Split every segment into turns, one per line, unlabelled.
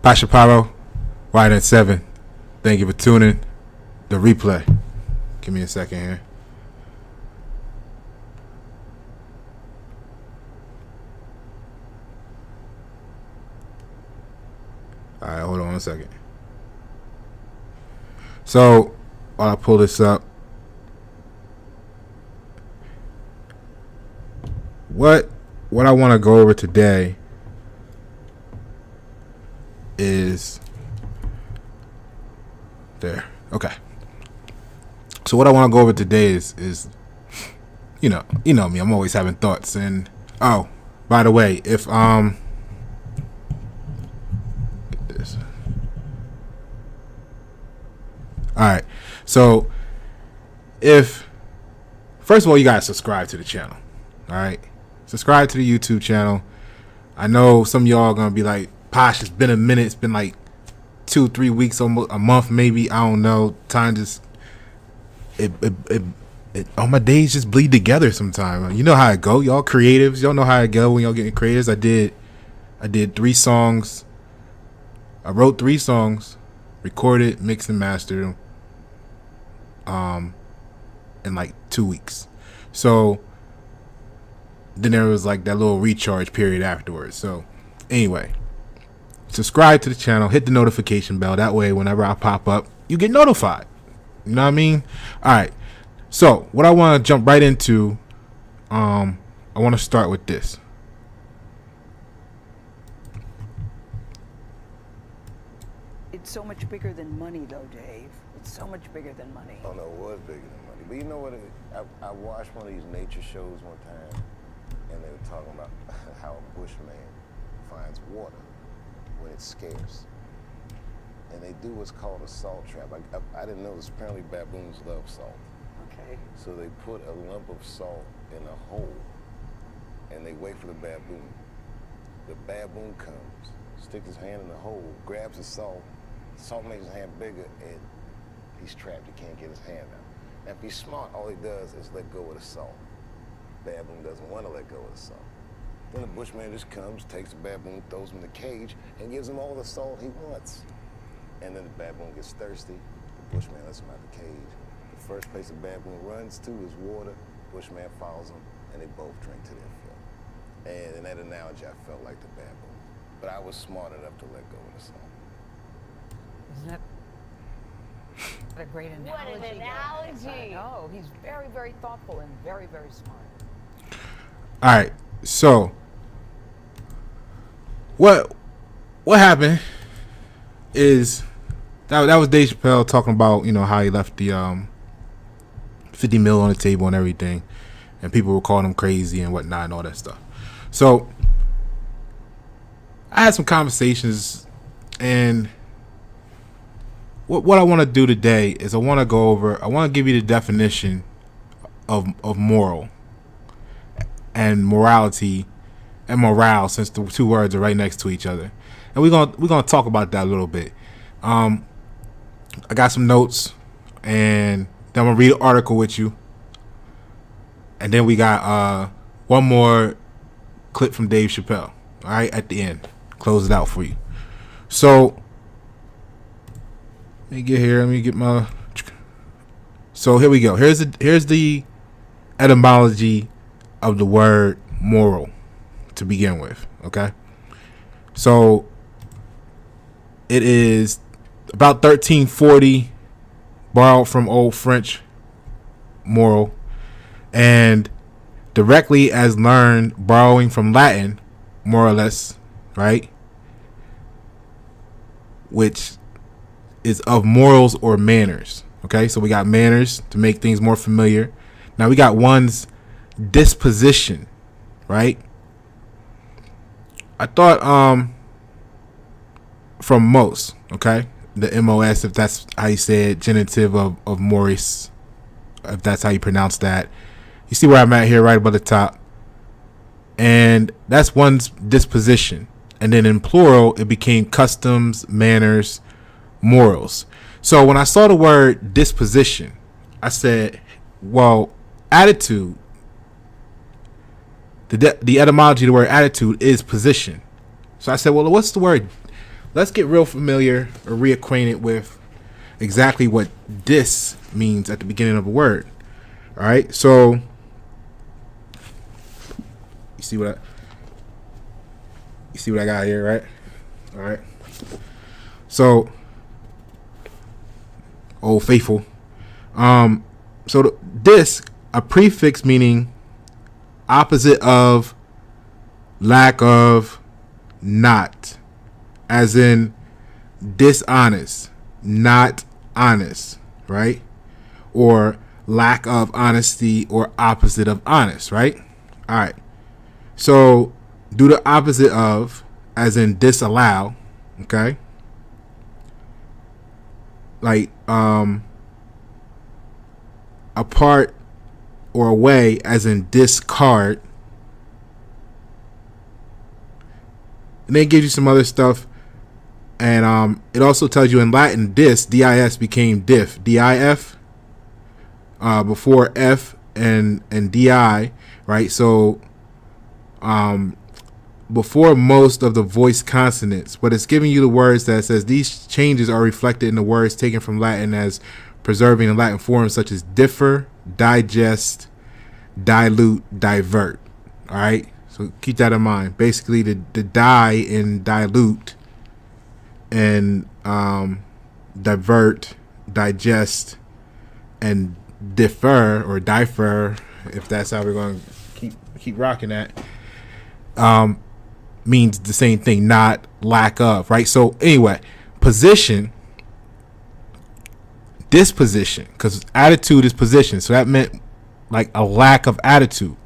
Pasha Paro, Wide at 7. Thank you for tuning. The replay. Give me a second here. All right, hold on a second. So, while I pull this up, what I want to go over today is there. Okay. So what I want to go over today is you know me, I'm always having thoughts. And oh, by the way, if get this. All right. So if first of all, you guys subscribe to the channel. All right. Subscribe to the YouTube channel. I know some of y'all are gonna be like, Posh, it's been a minute. It's been like 2-3 weeks, almost a month, maybe. I don't know. Time just all my days just bleed together sometimes. You know how it go, y'all creatives. Y'all know how it go when y'all getting creatives. I did 3 songs. I wrote 3 songs, recorded, mixed, and mastered them. In like 2 weeks. So then there was like that little recharge period afterwards. So anyway, subscribe to the channel, hit the notification bell. That way, whenever I pop up, you get notified. You know what I mean? All right. So what I want to jump right into, I want to start with this.
It's so much bigger than money, though, Dave. It's so much bigger than money.
Oh, no, it was bigger than money. But you know what? I watched one of these nature shows one time, and they were talking about how a bushman finds water when it's scarce. And they do what's called a salt trap. I didn't know this. Apparently baboons love salt.
Okay.
So they put a lump of salt in a hole, and they wait for the baboon. The baboon comes, sticks his hand in the hole, grabs the salt makes his hand bigger, and he's trapped. He can't get his hand out. Now, if he's smart, all he does is let go of the salt. Baboon doesn't want to let go of the salt. Then the bushman just comes, takes the baboon, throws him in the cage, and gives him all the salt he wants. And then the baboon gets thirsty. The bushman lets him out the cage. The first place the baboon runs to is water. Bushman follows him, and they both drink to their fill. And in that analogy, I felt like the baboon. But I was smart enough to let go of the salt.
Isn't that a great analogy?
What an analogy!
I know. He's very, very thoughtful and very, very smart.
All right. So what happened is that was Dave Chappelle talking about, how he left the 50 mil on the table and everything, and people were calling him crazy and whatnot and all that stuff. So I had some conversations, and what I want to do today is I want to give you the definition of moral and morality and morale, since the 2 words are right next to each other. And we're gonna talk about that a little bit. I got some notes, and then I'm gonna read an article with you, and then we got one more clip from Dave Chappelle. All right, at the end, close it out for you. So let me get here. Let me get my. So here we go. Here's the etymology of the word moral to begin with. Okay, so it is about 1340, borrowed from Old French moral, and directly as learned, borrowing from Latin, more or less, right? Which is of morals or manners. Okay, so we got manners to make things more familiar. Now we got one's disposition, right? I thought from mos, okay, the mos, if that's how you say it, genitive of Maurice, if that's how you pronounce that. You see where I'm at here, right above the top, and that's one's disposition. And then in plural, it became customs, manners, morals. So when I saw the word disposition, I said, well, attitude, the etymology of the word attitude is position. So I said, well, what's the word let's get real familiar or reacquainted with exactly what dis means at the beginning of a word. All right, so you see what I got here, right? All right. So, Old Faithful. So dis, a prefix meaning opposite of, lack of, not, as in dishonest, not honest, right? Or lack of honesty, or opposite of honest, right? All right. So do the opposite of, as in disallow, okay? Like apart or away, as in discard. And then it gives you some other stuff. And it also tells you in Latin, dis became diff, dif, before f and di, right? So before most of the voiced consonants, but it's giving you the words that says these changes are reflected in the words taken from Latin as preserving in Latin forms such as differ, digest, dilute, divert. All right, so keep that in mind. Basically, the die in dilute and divert, digest, and defer or differ, if that's how we're going to keep rocking that, means the same thing, not lack of, right? So anyway, position, disposition, because attitude is position, so that meant like a lack of attitude.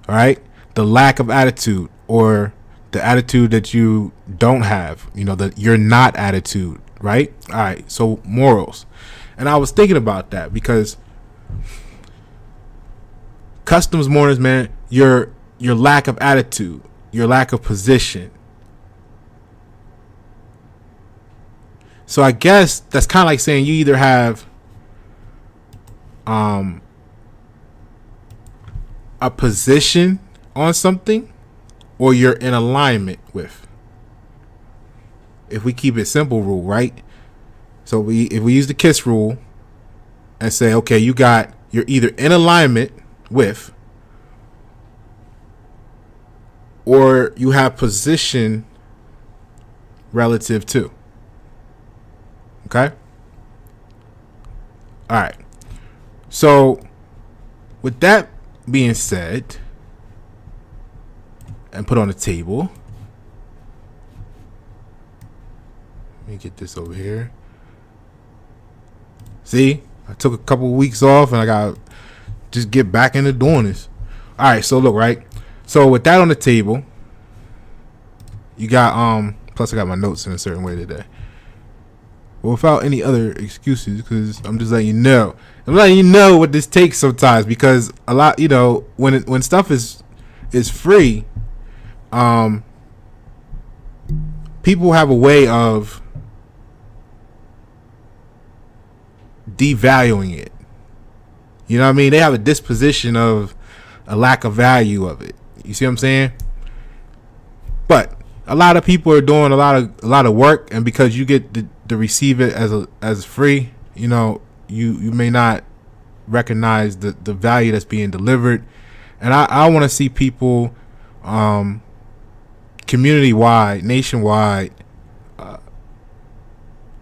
All right, the lack of attitude, or the attitude that you don't have, that you're not attitude, right? All right, so morals. And I was thinking about that because customs mourners, man, your lack of attitude, your lack of position. So I guess that's kind of like saying you either have a position on something, or you're in alignment with. If we keep it simple rule, right? So if we use the KISS rule and say, okay, you're either in alignment with, or you have position relative to. Okay? All right. So with that being said, and put on the table, let me get this over here. See, I took a couple of weeks off and I got to just get back into doing this. All right, so look, right? So with that on the table, you got plus I got my notes in a certain way today. Well, without any other excuses, because I'm just letting you know. I'm letting you know what this takes sometimes, because a lot, when stuff is free, people have a way of devaluing it. You know what I mean? They have a disposition of a lack of value of it. You see what I'm saying? But a lot of people are doing a lot of work, and because you get to receive it as free, you may not recognize the value that's being delivered. And I want to see people community wide, nationwide,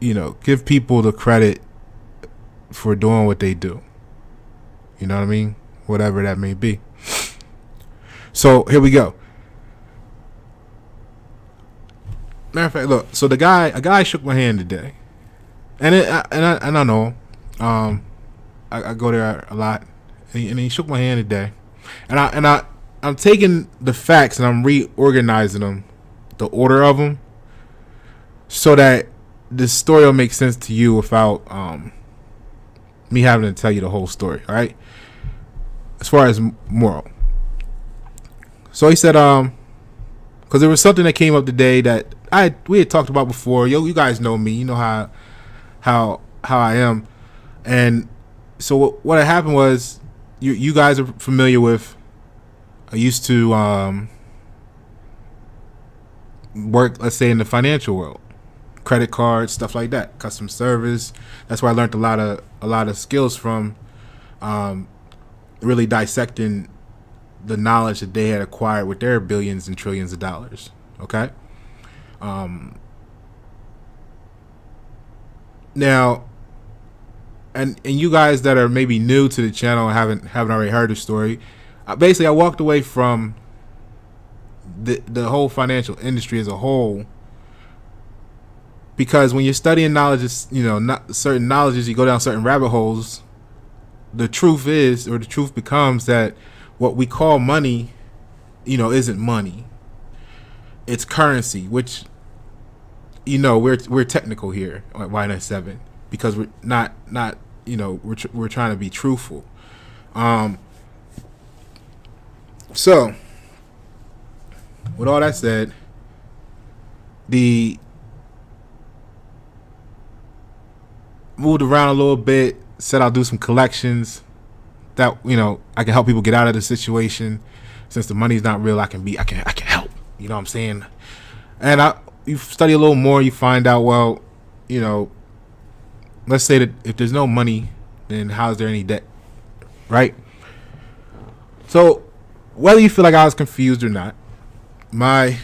give people the credit for doing what they do. You know what I mean? Whatever that may be. So here we go. Matter of fact, look. So a guy shook my hand today, and I know, I go there a lot, and he shook my hand today, and I'm taking the facts and I'm reorganizing them, the order of them, so that this story will make sense to you without me having to tell you the whole story. All right. As far as moral, so he said, because there was something that came up today that we had talked about before. You guys know me. You know how I am, and so what had happened was, you guys are familiar with. I used to work, let's say, in the financial world, credit cards, stuff like that, customer service. That's where I learned a lot of skills from, really dissecting the knowledge that they had acquired with their billions and trillions of dollars. Okay. Now, and you guys that are maybe new to the channel and haven't already heard the story, basically I walked away from the whole financial industry as a whole, because when you're studying knowledge, not certain knowledges, you go down certain rabbit holes. The truth becomes that what we call money, isn't money. It's currency, which, we're technical here at Y97 because we're not we're trying to be truthful. So with all that said, moved around a little bit, said I'll do some collections that, I can help people get out of the situation. Since the money's not real, I can help. You know what I'm saying? And you study a little more, you find out, well, let's say that if there's no money, then how is there any debt? Right? So whether you feel like I was confused or not, my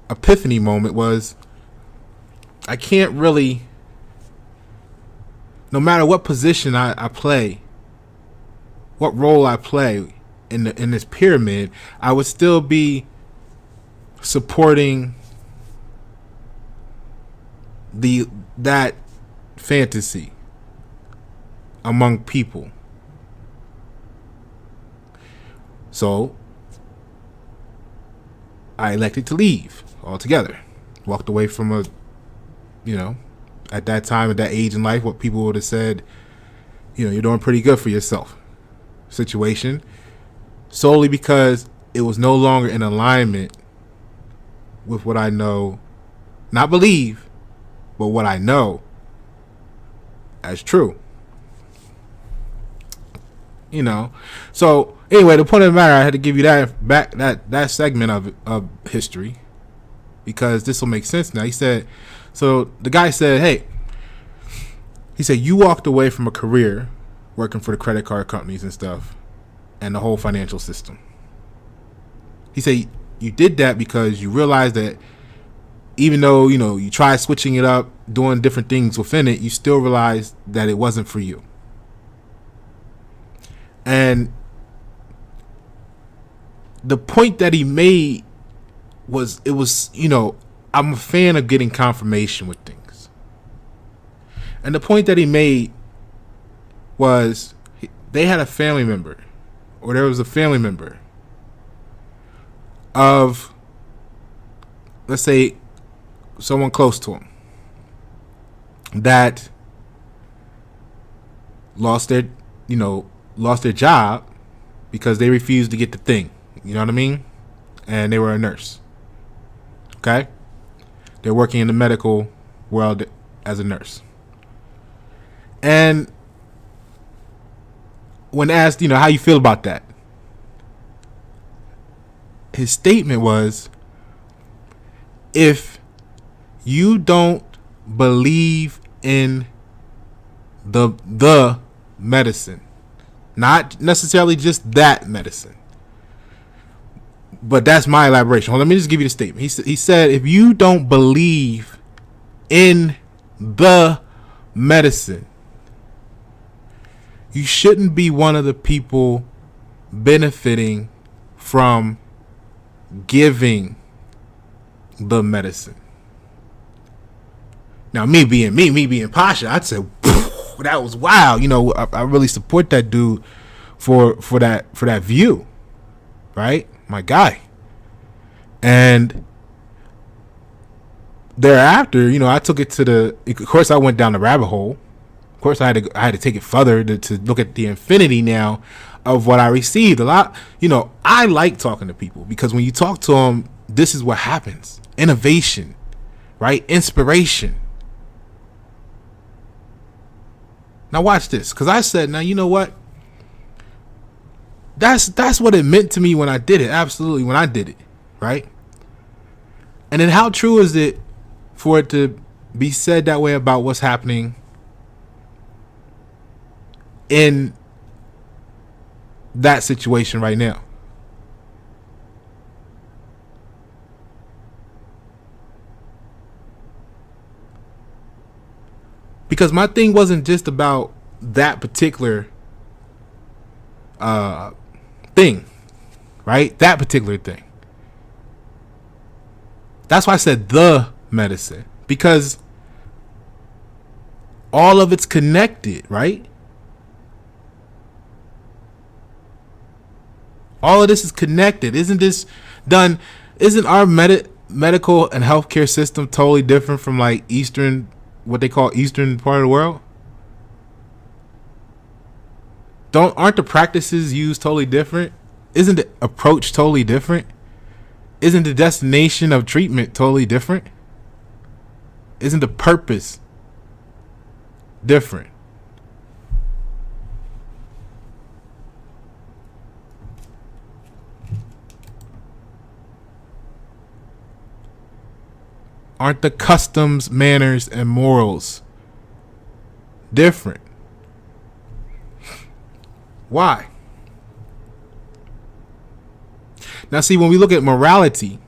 epiphany moment was I can't really, no matter what position I play, what role I play in this pyramid, I would still be supporting that fantasy among people. So I elected to leave altogether. Walked away from at that time, at that age in life, what people would have said, you're doing pretty good for yourself situation, solely because it was no longer in alignment with what I know, not believe, but what I know as true. So anyway, the point of the matter, I had to give you that segment of history, because this will make sense now. So the guy said, hey, you walked away from a career working for the credit card companies and stuff and the whole financial system. He said you did that because you realized that even though, you tried switching it up, doing different things within it, you still realized that it wasn't for you. And the point that he made was, I'm a fan of getting confirmation with things. And the point that he made was they had a family member, or there was a family member of, let's say, someone close to him that lost their job because they refused to get the thing. You know what I mean? And they were a nurse. Okay? They're working in the medical world as a nurse. And when asked, how you feel about that, his statement was, if you don't believe in the medicine, not necessarily just that medicine, but that's my elaboration. Let me just give you the statement. He said, if you don't believe in the medicine, you shouldn't be one of the people benefiting from giving the medicine. Now, me being Pasha, I'd say that was wild. I really support that dude for that view, right? My guy. And thereafter, I took it of course, I went down the rabbit hole. Of course, I had to take it further to look at the infinity now of what I received. A lot, I like talking to people, because when you talk to them, this is what happens. Innovation, right? Inspiration. Now watch this, because I said, now you know what? That's what it meant to me when I did it. Absolutely, when I did it, right? And then how true is it for it to be said that way about what's happening in that situation right now? Because my thing wasn't just about that particular thing, right? That particular thing. That's why I said the medicine, because all of it's connected, right? All of this is connected. Isn't this done? Isn't our medical and healthcare system totally different from like Eastern, what they call Eastern part of the world? Aren't the practices used totally different? Isn't the approach totally different? Isn't the destination of treatment totally different? Isn't the purpose different? Aren't the customs, manners, and morals different? Why? Now, see, when we look at morality,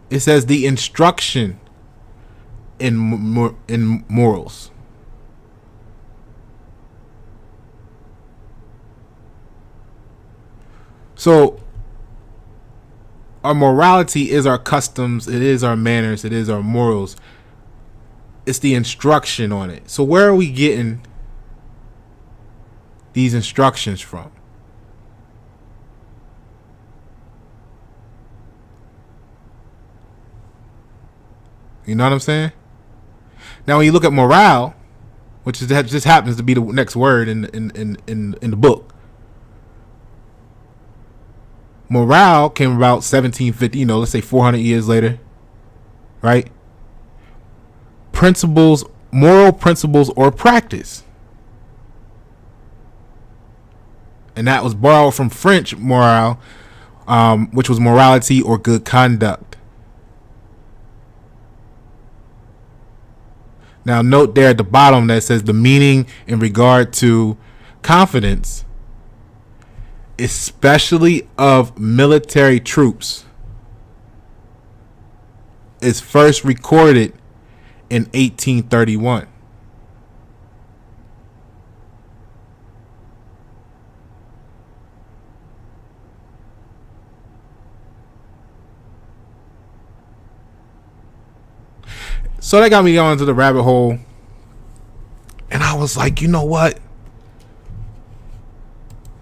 it says the instruction in morals. So, our morality is our customs, it is our manners, it is our morals. It's the instruction on it. So where are we getting these instructions from? You know what I'm saying? Now, when you look at morale, which just happens to be the next word in the book, morale came about 1750. Let's say 400 years later, right? Principles, moral principles or practice. And that was borrowed from French morale, which was morality or good conduct. Now note there at the bottom that says the meaning in regard to confidence, especially of military troops, is first recorded in 1831. So that got me on to the rabbit hole. And I was like, you know what?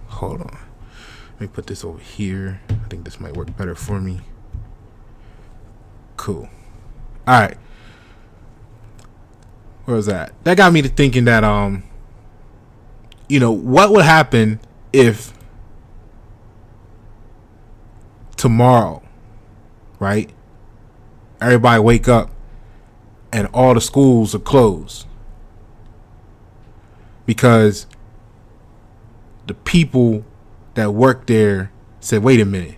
Hold on. Let me put this over here. I think this might work better for me. Cool. All right. Where was that? That got me to thinking that, what would happen if tomorrow, right? Everybody wake up and all the schools are closed because the people that work there said, wait a minute,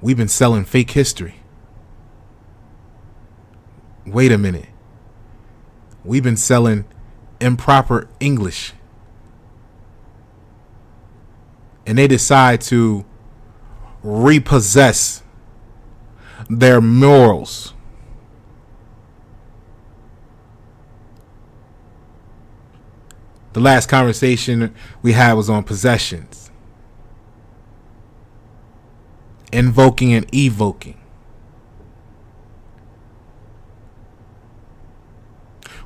we've been selling fake history. Wait a minute, we've been selling improper English. And they decide to repossess their morals. The last conversation we had was on possessions. Invoking and evoking.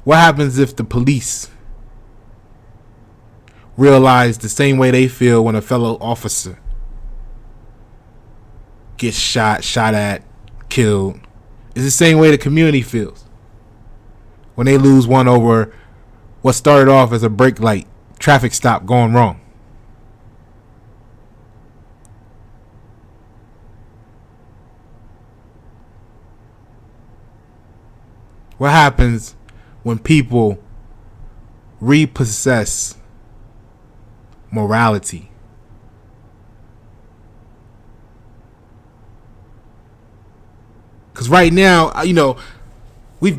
What happens if the police realize the same way they feel when a fellow officer gets shot at, killed? It's the same way the community feels when they lose one over what started off as a brake light traffic stop going wrong. What happens when people repossess morality? Because right now, we've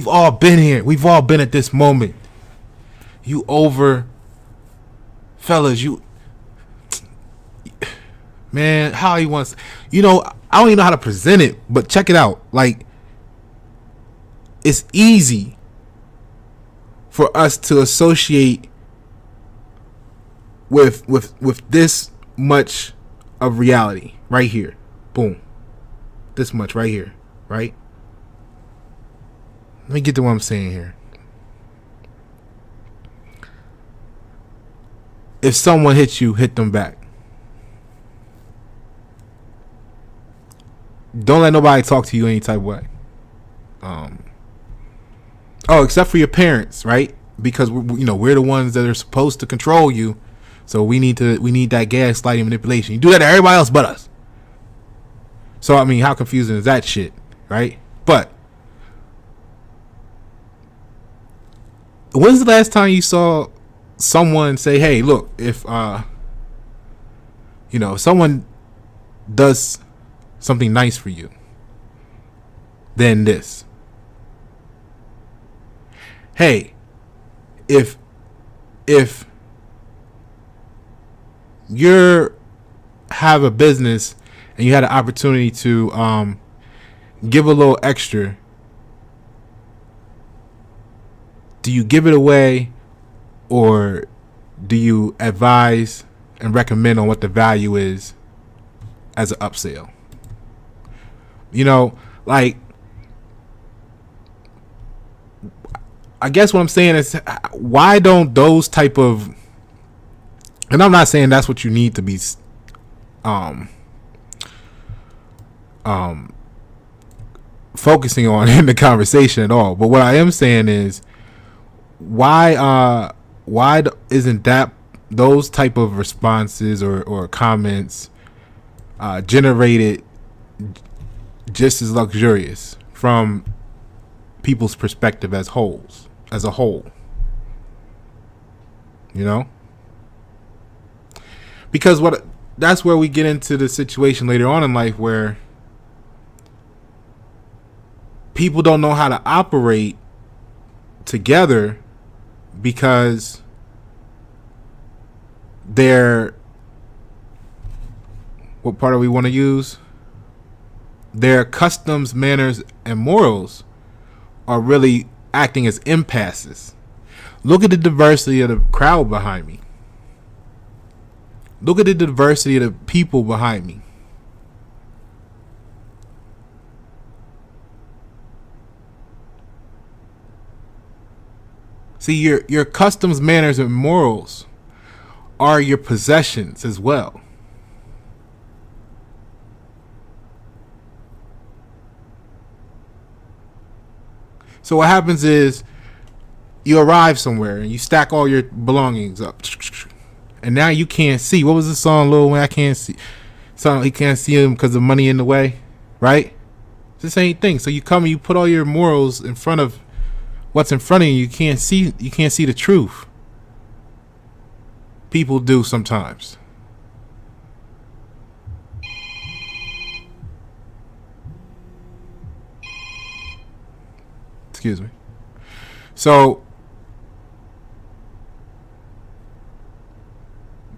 all been here. We've all been at this moment. Fellas, man, how he wants, I don't even know how to present it, but check it out. Like, it's easy for us to associate with this much of reality right here. Boom. This much right here, right? Let me get to what I'm saying here. If someone hits you, hit them back. Don't let nobody talk to you any type of way. Except for your parents, right? Because we're the ones that are supposed to control you. So we need that gaslighting manipulation. You do that to everybody else but us. So I mean, how confusing is that shit, right? But when's the last time you saw someone say, "Hey, look, if someone does something nice for you, then this. Hey, if you have a business and you had an opportunity to give a little extra, do you give it away, or do you advise and recommend on what the value is as an upsell?" Like, I guess what I'm saying is, why don't those type of, and I'm not saying that's what you need to be focusing on in the conversation at all, but what I am saying is, why isn't that those type of responses or comments generated just as luxurious from people's perspective as a whole? Because that's where we get into the situation later on in life where people don't know how to operate together because what part do we want to use? Their customs, manners, and morals are really acting as impasses. Look at the diversity of the crowd behind me. Look at the diversity of the people behind me. See, your customs, manners, and morals are your possessions as well. So what happens is you arrive somewhere and you stack all your belongings up, and now you can't see. What was the song, Lil Wayne? I can't see. So he can't see him because of money in the way, right? It's the same thing. So you come and you put all your morals in front of what's in front of you. You can't see the truth. People do sometimes. Excuse me. So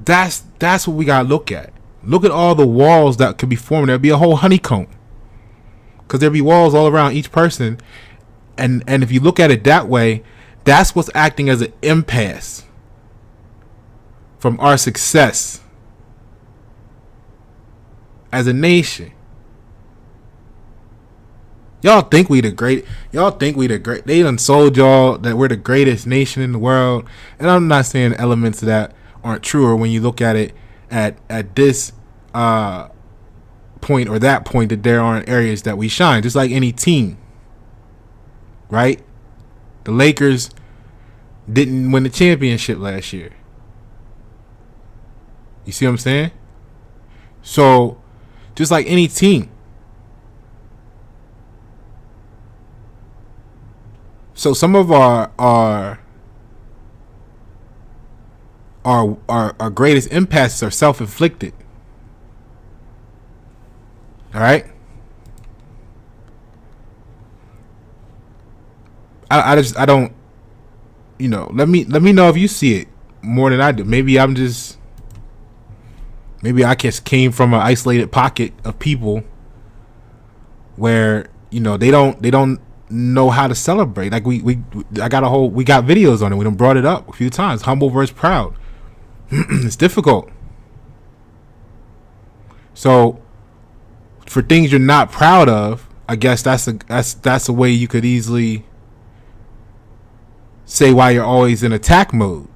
that's what we gotta look at. Look at all the walls that could be forming. There'd be a whole honeycomb, because there'd be walls all around each person, and if you look at it that way, that's what's acting as an impasse from our success as a nation. Y'all think we the great. They done sold y'all that we're the greatest nation in the world. And I'm not saying elements of that aren't true, or when you look at it at this point or that point, that there aren't areas that we shine. Just like any team, right? The Lakers didn't win the championship last year. You see what I'm saying? So, just like any team. So some of our greatest impasses are self-inflicted. All right? I don't, let me know if you see it more than I do. Maybe I just came from an isolated pocket of people where they don't know how to celebrate. Like we got videos on it. We done brought it up a few times. Humble versus proud. It's difficult. So for things you're not proud of, I guess that's a way you could easily say why you're always in attack mode.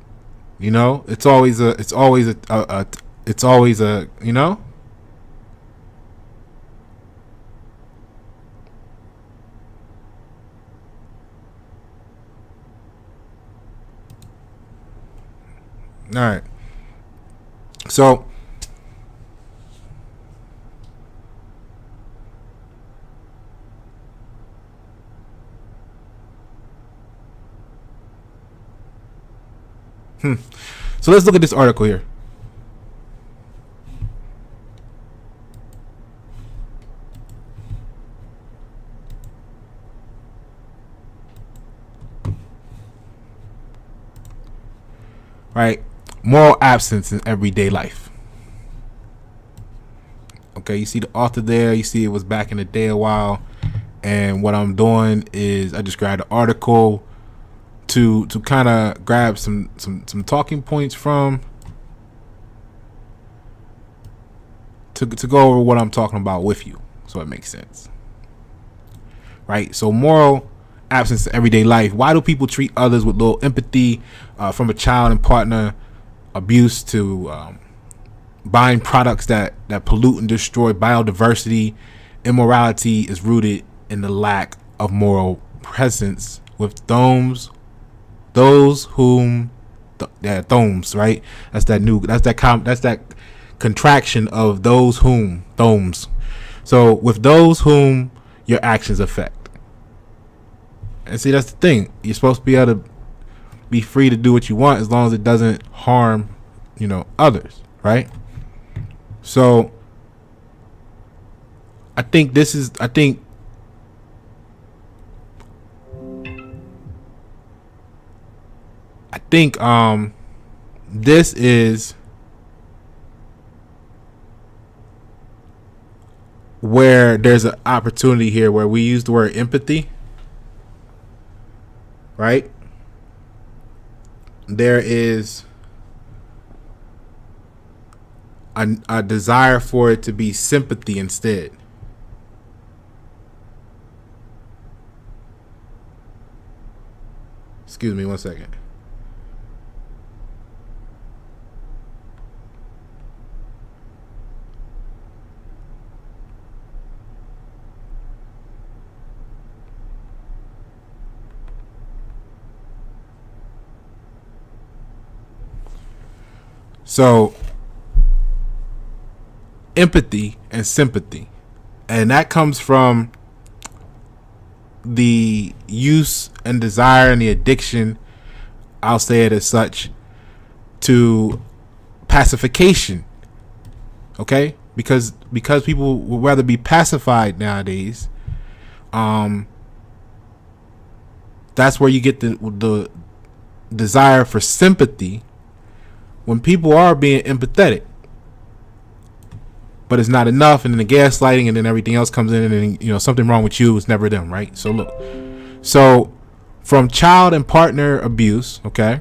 It's always a All right. So so let's look at this article here. Right? Moral absence in everyday life. Okay, you see the author there. You see it was back in the day a while. And what I'm doing is I just grabbed the article to kind of grab some talking points from to go over what I'm talking about with you, so it makes sense. Right? So moral absence in everyday life. Why do people treat others with little empathy, from a child and partner abuse to buying products that pollute and destroy biodiversity? Immorality is rooted in the lack of moral presence with those whom thomes, right? That's that contraction of those whom, thomes. So with those whom your actions affect. And see, that's the thing. You're supposed to be able to be free to do what you want as long as it doesn't harm, others, right? So I think this is where there's an opportunity here where we use the word empathy, right? There is a desire for it to be sympathy instead. Excuse me 1 second. So empathy and sympathy, and that comes from the use and desire and the addiction, I'll say it as such, to pacification. Okay, because people would rather be pacified nowadays. That's where you get the desire for sympathy when people are being empathetic, but it's not enough, and then the gaslighting, and then everything else comes in, and then, something wrong with you. It's never them, right? So look, from child and partner abuse, okay,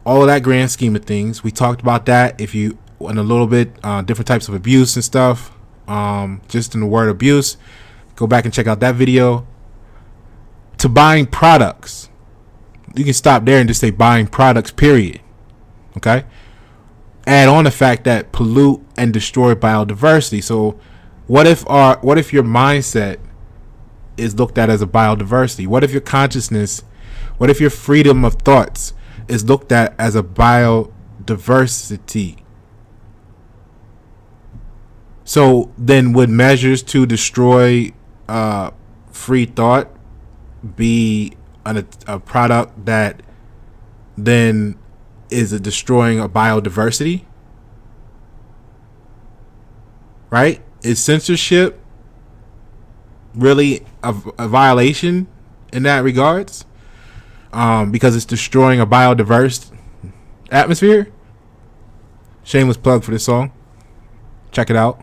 all of that grand scheme of things, we talked about that. If you in a little bit, different types of abuse and stuff, just in the word abuse, go back and check out that video. To buying products, you can stop there and just say buying products, period. Okay. Add on the fact that pollute and destroy biodiversity. So what if your mindset is looked at as a biodiversity? What if your consciousness, what if your freedom of thoughts is looked at as a biodiversity? So then would measures to destroy free thought be a product that then is a destroying a biodiversity? Right? Is censorship really a violation in that regards, because it's destroying a biodiverse atmosphere. Shameless plug for this song. Check it out.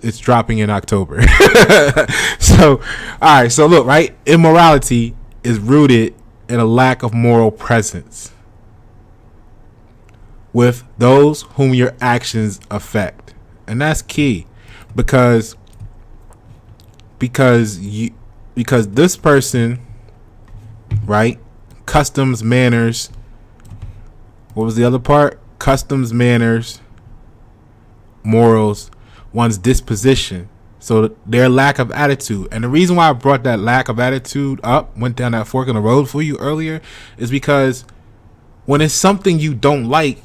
It's dropping in October. So, all right. So look, right? Immorality is rooted in a lack of moral presence with those whom your actions affect, and that's key, because this person, right? Customs, manners. What was the other part? Customs, manners, morals, one's disposition. So their lack of attitude. And the reason why I brought that lack of attitude up, went down that fork in the road for you earlier, is because when it's something you don't like,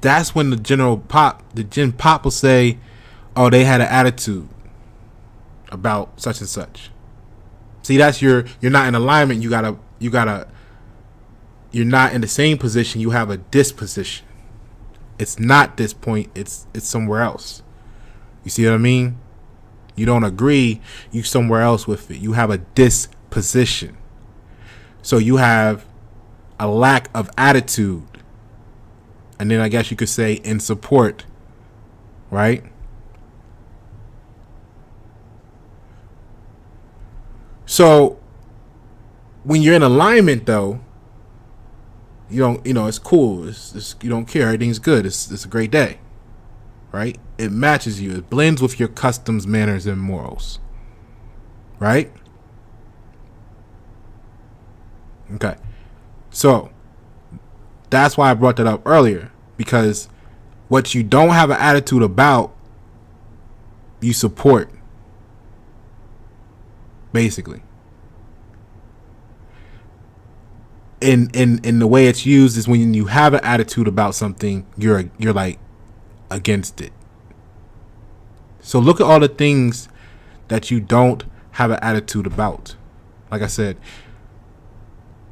that's when the gen pop will say, oh, they had an attitude about such and such. See, that's you're not in alignment. You're not in the same position. You have a disposition. It's not this point. It's somewhere else. You see what I mean? You don't agree. You somewhere else with it. You have a disposition. So you have a lack of attitude. And then I guess you could say in support, right? So when you're in alignment, though, it's cool. It's you don't care. Everything's good. It's a great day, right? It matches you. It blends with your customs, manners, and morals, right? Okay. So that's why I brought that up earlier, because what you don't have an attitude about, you support, basically. In the way it's used is when you have an attitude about something, you're like against it. So look at all the things that you don't have an attitude about. Like I said,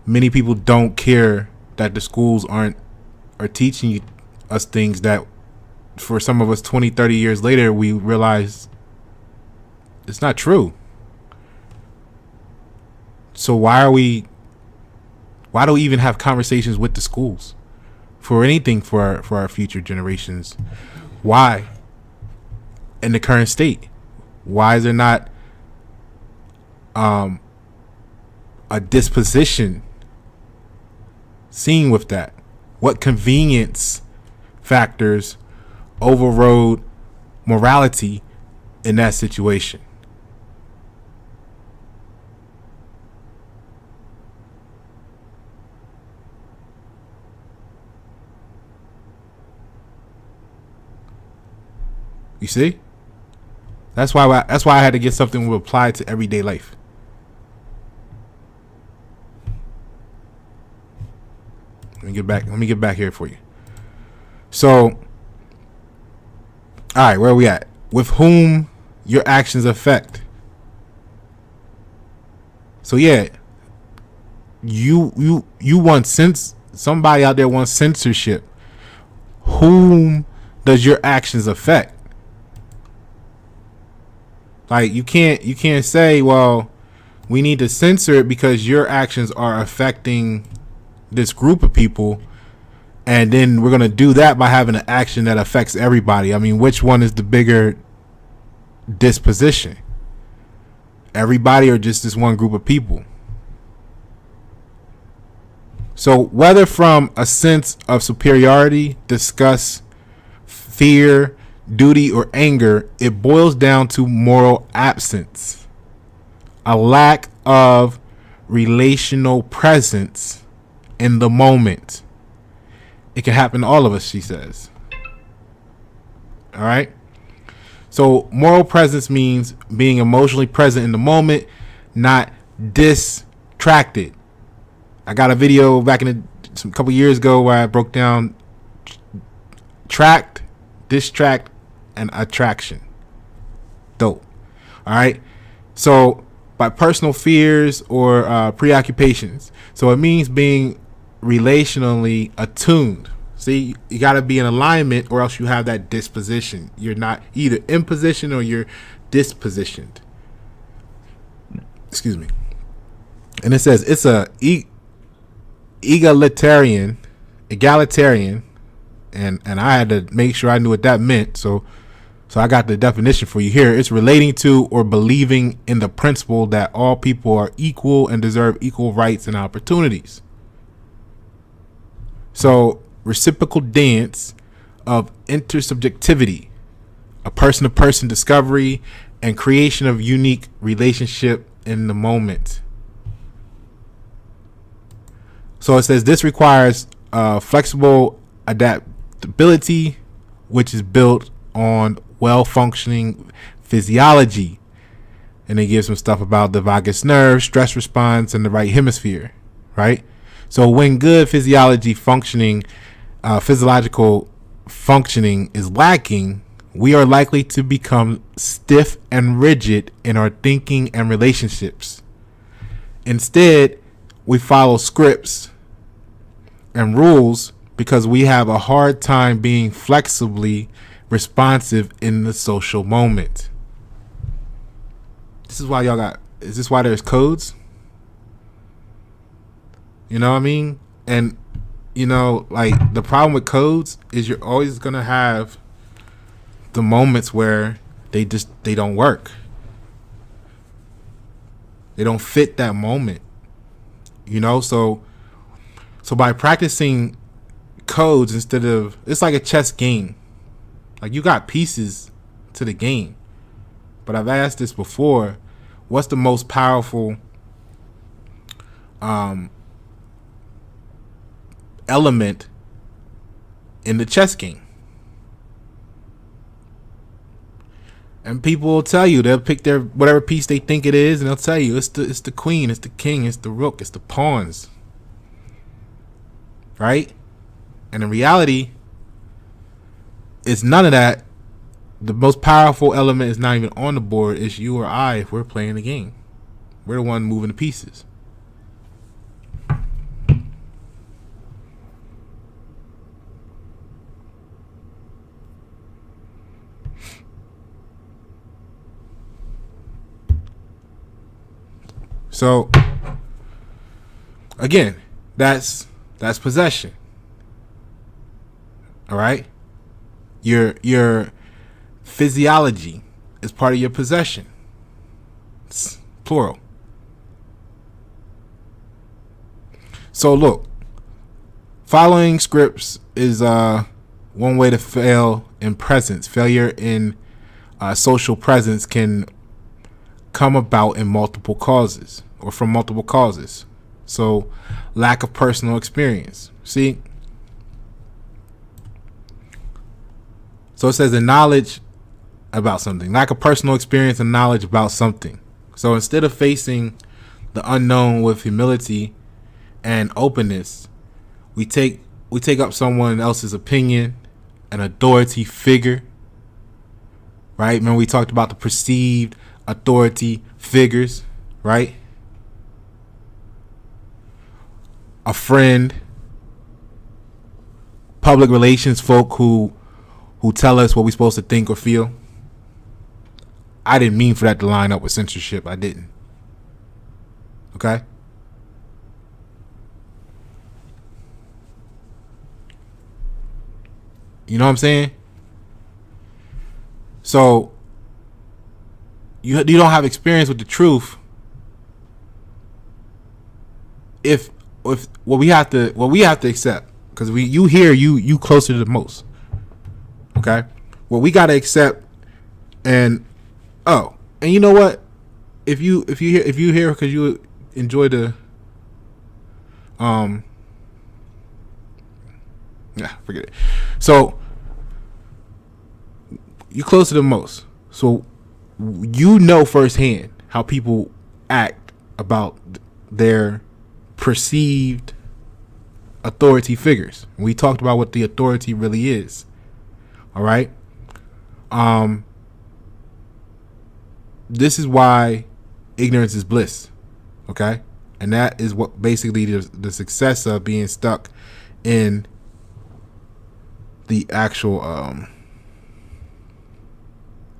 many people don't care that the schools are teaching us things that for some of us 20, 30 years later, we realize it's not true. So why do we even have conversations with the schools for anything for our future generations? Why? In the current state, why is there not a disposition seen with that? What convenience factors overrode morality in that situation? You see? That's why I had to get something to apply to everyday life. Let me get back here for you. So, all right, where are we at? With whom your actions affect. So yeah, you want somebody out there wants censorship. Whom does your actions affect? Like you can't say, well, we need to censor it because your actions are affecting this group of people, and then we're gonna do that by having an action that affects everybody. I mean, which one is the bigger disposition? Everybody or just this one group of people? So whether from a sense of superiority, disgust, fear, duty, or anger, it boils down to moral absence, a lack of relational presence in the moment. It can happen to all of us, she says. All right. So moral presence means being emotionally present in the moment, not distracted. I got a video back in a couple years ago where I broke down tract, distract, and attraction. Dope. All right. So by personal fears or preoccupations. So it means being relationally attuned. See, you got to be in alignment or else you have that disposition. You're not either in position or you're dispositioned. Excuse me. And it says it's a egalitarian, and I had to make sure I knew what that meant. So I got the definition for you here. It's relating to or believing in the principle that all people are equal and deserve equal rights and opportunities. So reciprocal dance of intersubjectivity, a person-to-person discovery and creation of unique relationship in the moment. So it says this requires flexible adaptability, which is built on well-functioning physiology. And they give some stuff about the vagus nerve, stress response, and the right hemisphere, right? So when good physiological functioning is lacking, we are likely to become stiff and rigid in our thinking and relationships. Instead, we follow scripts and rules because we have a hard time being flexibly responsive in the social moment. This is why is this why there's codes? You know what I mean? And, like the problem with codes is you're always going to have the moments where they don't work. They don't fit that moment. So by practicing codes instead of, it's like a chess game. Like you got pieces to the game. But I've asked this before, what's the most powerful element in the chess game? And people will tell you, they'll pick their whatever piece they think it is, and they'll tell you it's the queen, it's the king, it's the rook, it's the pawns. Right? And in reality, it's none of that. The most powerful element is not even on the board. It's you or I if we're playing the game. We're the one moving the pieces. So again, that's possession. All right? Your physiology is part of your possession. It's plural. So look, following scripts is one way to fail in presence. Failure in social presence can come about in multiple causes or from multiple causes. So lack of personal experience. See? So it says the knowledge about something. Lack of personal experience and knowledge about something. So instead of facing the unknown with humility and openness, we take up someone else's opinion, an authority figure. Right? Remember we talked about the perceived authority figures, right? A friend, public relations folk who tell us what we're supposed to think or feel. I didn't mean for that to line up with censorship. I didn't. Okay? You know what I'm saying? So you don't have experience with the truth. If what we have to accept, because you closer to the most. Okay, what we gotta accept, and you know what? If you hear because you enjoy the forget it. So you close to the most. So you know firsthand how people act about their perceived authority figures. We talked about what the authority really is. All right. This is why ignorance is bliss. Okay. And that is what basically the success of being stuck in the actual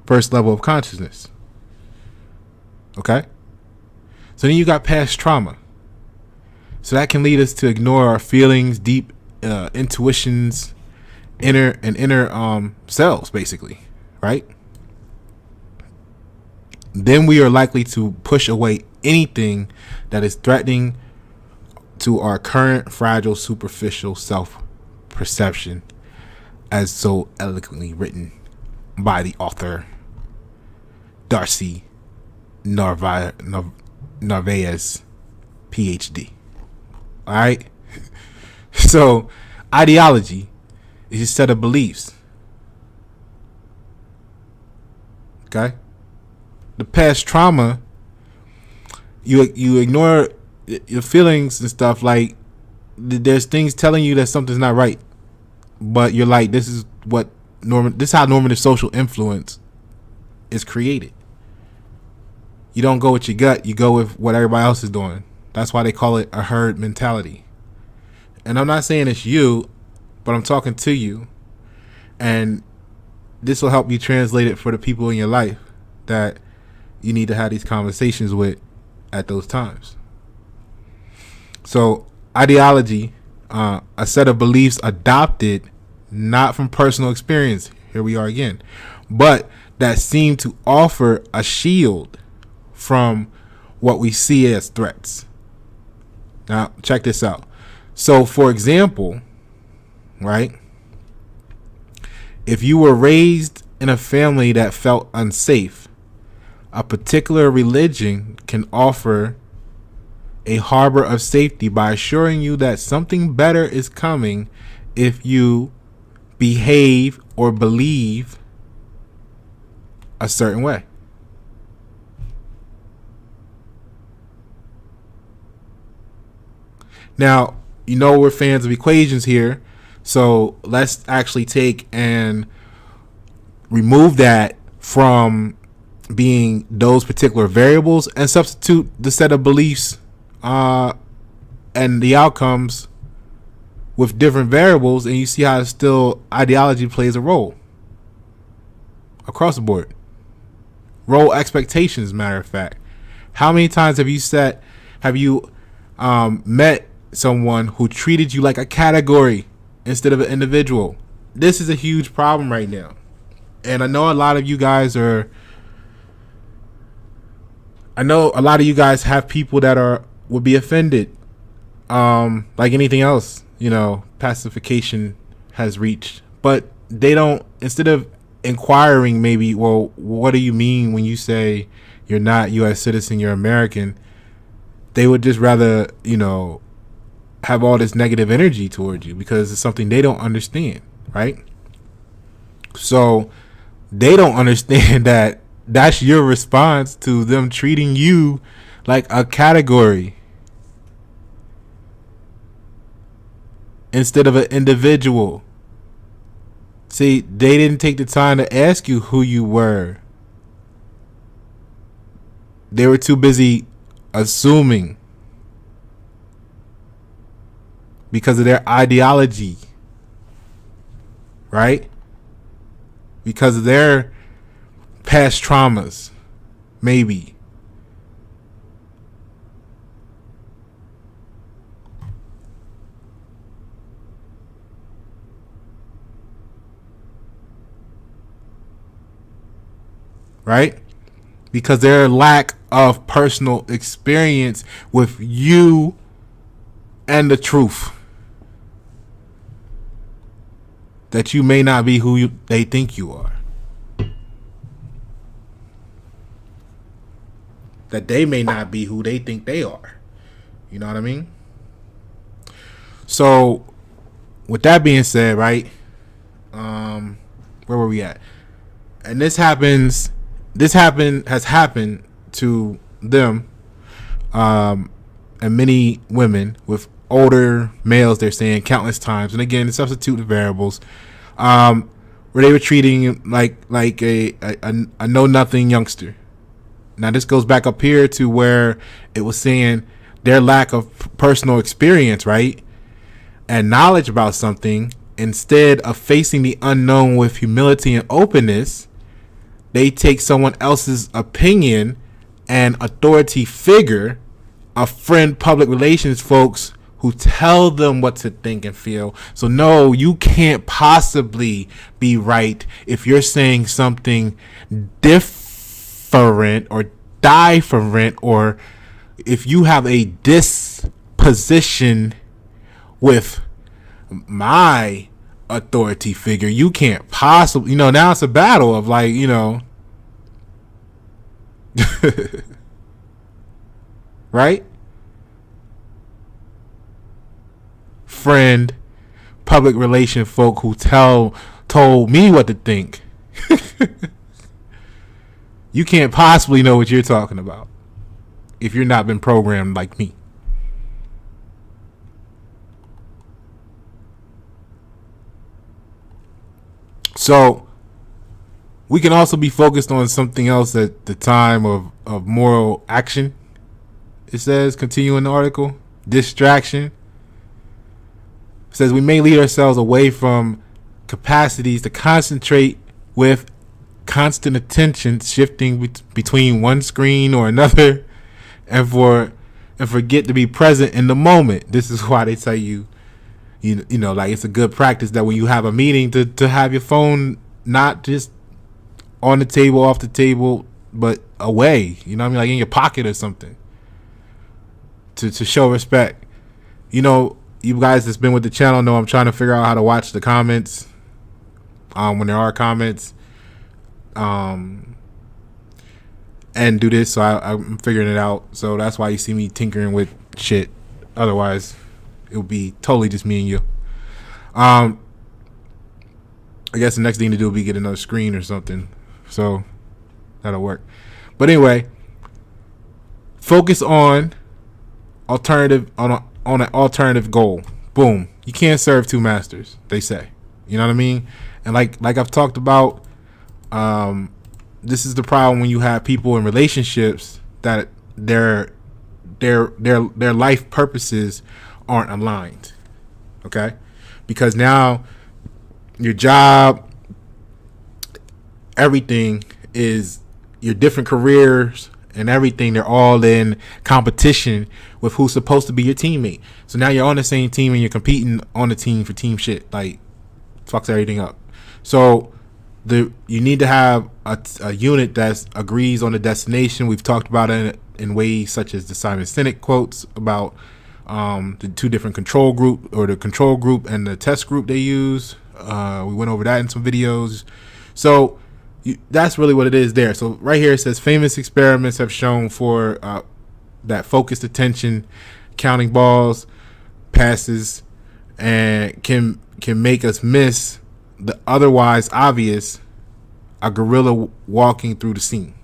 first level of consciousness. Okay. So then you got past trauma. So that can lead us to ignore our feelings, deep intuitions, inner selves, basically, right? Then we are likely to push away anything that is threatening to our current fragile, superficial self-perception, as so eloquently written by the author Darcy Narvaez, PhD. All right. So, ideology is a set of beliefs. Okay. The past trauma, you ignore your feelings and stuff. Like, there's things telling you that something's not right, but you're like, this is how normative social influence is created. You don't go with your gut, you go with what everybody else is doing. That's why they call it a herd mentality. And I'm not saying it's you, but I'm talking to you. And this will help you translate it for the people in your life that you need to have these conversations with at those times. So, ideology, a set of beliefs adopted not from personal experience, here we are again, but that seem to offer a shield from what we see as threats. Now, check this out. So, for example, right, if you were raised in a family that felt unsafe, a particular religion can offer a harbor of safety by assuring you that something better is coming if you behave or believe a certain way. Now, you know we're fans of equations here, so let's actually take and remove that from being those particular variables and substitute the set of beliefs and the outcomes with different variables, and you see how still ideology plays a role across the board. Role expectations, matter of fact. How many times have you met someone who treated you like a category instead of an individual? This is a huge problem right now. And I know a lot of you guys have people that would be offended. Like anything else, pacification has reached. But they don't, instead of inquiring maybe, well, what do you mean when you say you're not U.S. citizen, you're American? They would just rather, have all this negative energy towards you because it's something they don't understand, right? So they don't understand that that's your response to them treating you like a category instead of an individual. See, they didn't take the time to ask you who you were. They were too busy assuming because of their ideology, right? Because of their past traumas, maybe. Right? Because their lack of personal experience with you and the truth. That you may not be who they think you are. That they may not be who they think they are. You know what I mean? So, with that being said, right? Where were we at? And this has happened to them, and many women with older males, they're saying countless times. And again, substitute the variables, where they were treating like a know-nothing youngster. Now, this goes back up here to where it was saying their lack of personal experience, right? And knowledge about something, instead of facing the unknown with humility and openness, they take someone else's opinion and authority figure a friend public relations folks who tell them what to think and feel. So no, you can't possibly be right if you're saying something different or different, or if you have a disposition with my authority figure. You can't possibly, now it's a battle of like, right? Friend, public relation folk who told me what to think. You can't possibly know what you're talking about if you're not been programmed like me. So we can also be focused on something else at the time of moral action. It says, continuing the article, distraction. It says we may lead ourselves away from capacities to concentrate with constant attention shifting between one screen or another, and forget to be present in the moment. This is why they tell you, like it's a good practice that when you have a meeting to have your phone not just on the table, off the table, but away. You know what I mean? Like in your pocket or something. To show respect. You guys that's been with the channel know I'm trying to figure out how to watch the comments. When there are comments. And do this, so I'm figuring it out. So that's why you see me tinkering with shit. Otherwise, it would be totally just me and you. I guess the next thing to do would be get another screen or something. So that'll work. But anyway, focus on an alternative goal. Boom. You can't serve two masters, they say. You know what I mean? And like I've talked about, this is the problem when you have people in relationships that their life purposes aren't aligned. Okay? Because now your job, everything is your different careers and everything, they're all in competition with who's supposed to be your teammate. So now you're on the same team and you're competing on the team for team shit. Like, fucks everything up. So you need to have a unit that agrees on the destination. We've talked about it in ways such as the Simon Sinek quotes about the two different control group, or the control group and the test group they use. We went over that in some videos. So that's really what it is there. So right here it says famous experiments have shown for that focused attention, counting balls, passes, and can make us miss the otherwise obvious, a gorilla walking through the scene.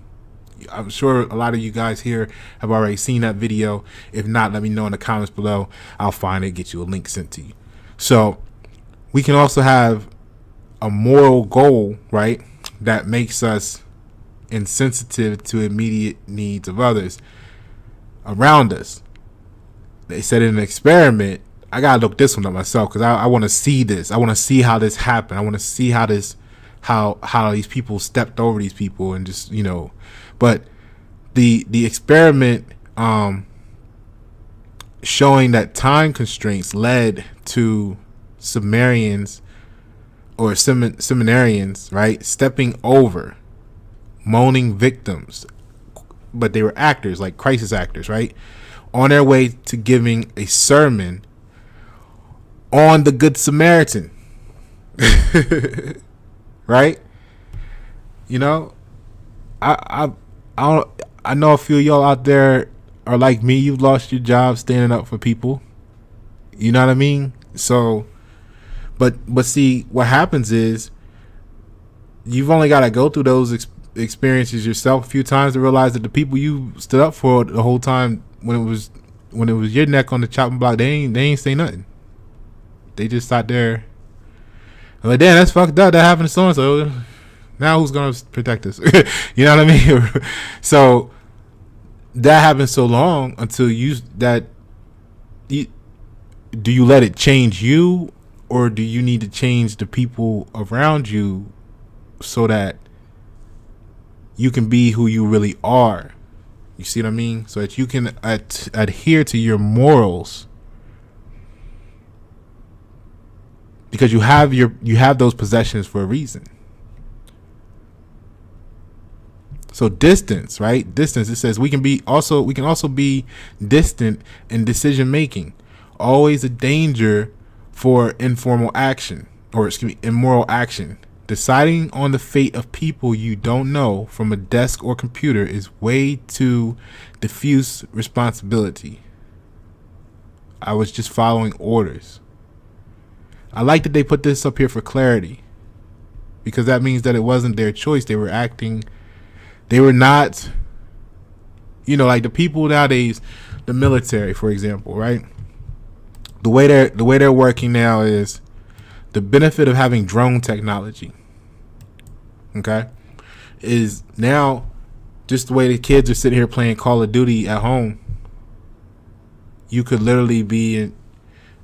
I'm sure a lot of you guys here have already seen that video. If not, let me know in the comments below. I'll find it, get you a link sent to you. So we can also have a moral goal, right, that makes us insensitive to immediate needs of others around us. They said in an experiment, I gotta look this one up myself because I want to see this. I want to see how this happened. I want to see how these people stepped over these people and just, But the experiment showing that time constraints led to seminarians, right, stepping over moaning victims, but they were actors, like crisis actors, right, on their way to giving a sermon on the Good Samaritan. Right? I know a few of y'all out there are like me. You've lost your job standing up for people. You know what I mean? So, but see, what happens is you've only got to go through those experiences yourself a few times to realize that the people you stood up for the whole time, when it was your neck on the chopping block, they ain't say nothing. They just sat there. I'm like, damn, that's fucked up. That happened to so and so. Now who's gonna protect us? You know what I mean? So that happens so long until do you let it change you, or do you need to change the people around you so that you can be who you really are? You see what I mean? So that you can adhere to your morals, because you have those possessions for a reason. So distance, right? Distance. It says we can also be distant in decision making. Always a danger for immoral action. Deciding on the fate of people you don't know from a desk or computer is way too diffuse responsibility. I was just following orders. I like that they put this up here for clarity, because that means that it wasn't their choice. They were not, like the people nowadays, the military, for example, right? The way they're working now is the benefit of having drone technology. Okay, is now just the way the kids are sitting here playing Call of Duty at home. You could literally be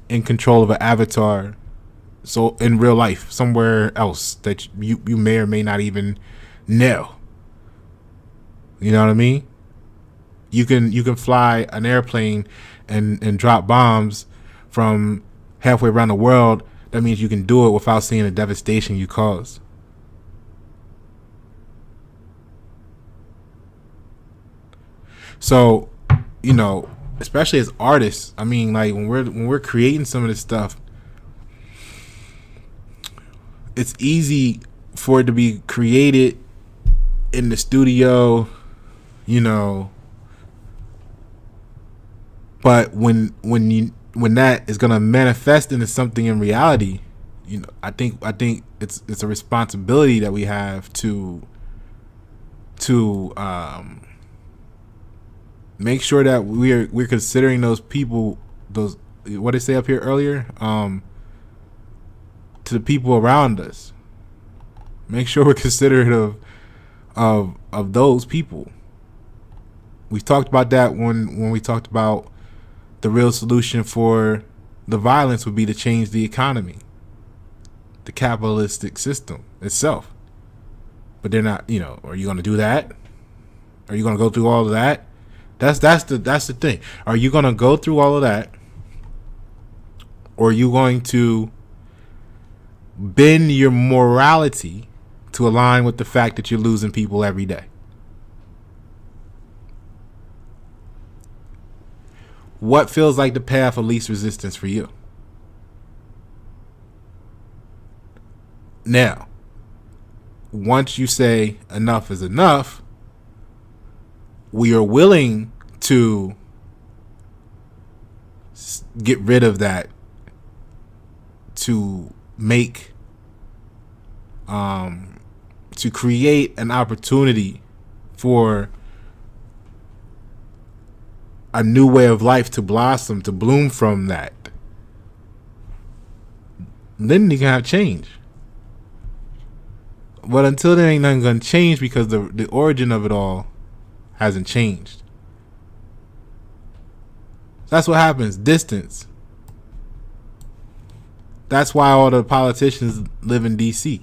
in control of an avatar, so in real life, somewhere else that you may or may not even know. You know what I mean? You can fly an airplane and drop bombs from halfway around the world. That means you can do it without seeing the devastation you cause. So, especially as artists, I mean, like when we're creating some of this stuff, it's easy for it to be created in the studio, but when that is gonna manifest into something in reality, I think it's a responsibility that we have to make sure that we're considering those people, those, what did I say up here earlier, to the people around us. Make sure we're considerate of those people. We talked about that when we talked about the real solution for the violence would be to change the economy, the capitalistic system itself. But they're not, are you going to do that? Are you going to go through all of that? That's the thing. Are you going to go through all of that? Or are you going to bend your morality to align with the fact that you're losing people every day? What feels like the path of least resistance for you? Now, once you say enough is enough, we are willing to get rid of that, to make, to create an opportunity for a new way of life to blossom, to bloom from that. Then you can have change. But until then, ain't nothing gonna change, because the origin of it all hasn't changed. That's what happens. Distance. That's why all the politicians live in DC.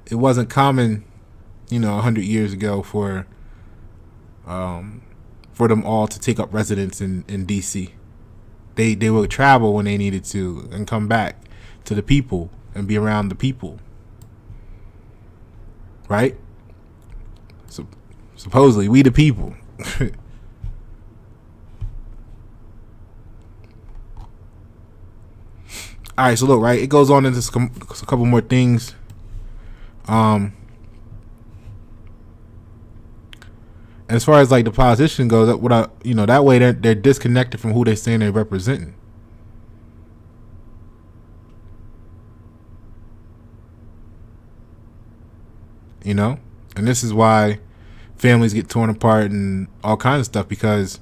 It wasn't common, 100 years ago for them all to take up residence in DC. They would travel when they needed to and come back to the people and be around the people. Right? So supposedly we the people. All right, so look, right, it goes on into a couple more things. As far as like the politician goes, that way they're disconnected from who they're saying they're representing. And this is why families get torn apart and all kinds of stuff, because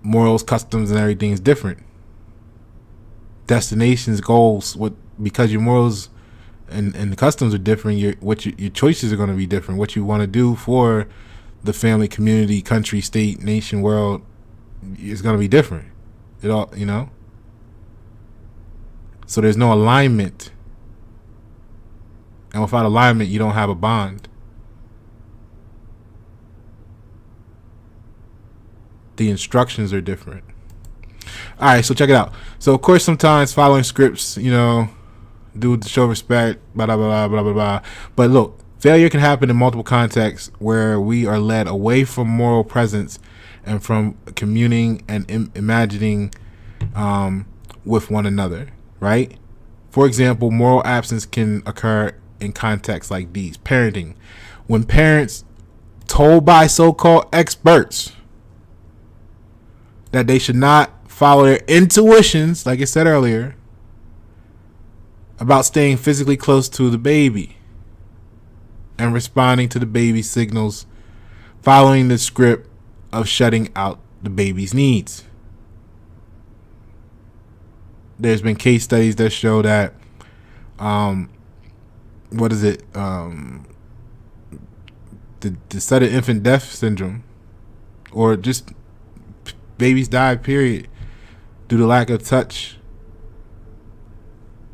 morals, customs, and everything is different. Destinations, goals, because your morals and the customs are different, your choices are going to be different. What you want to do for the family, community, country, state, nation, world is going to be different. It all, So there's no alignment. And without alignment, you don't have a bond. the instructions are different. All right, so check it out. So of course, sometimes following scripts, do to show respect, blah blah blah blah blah blah. But look, failure can happen in multiple contexts where we are led away from moral presence and from communing and imagining with one another. Right? For example, moral absence can occur in contexts like these: parenting, when parents told by so-called experts that they should not follow their intuitions, like I said earlier, about staying physically close to the baby and responding to the baby's signals, following the script of shutting out the baby's needs. There's been case studies that show that, the sudden infant death syndrome, or just babies die, period, due to lack of touch.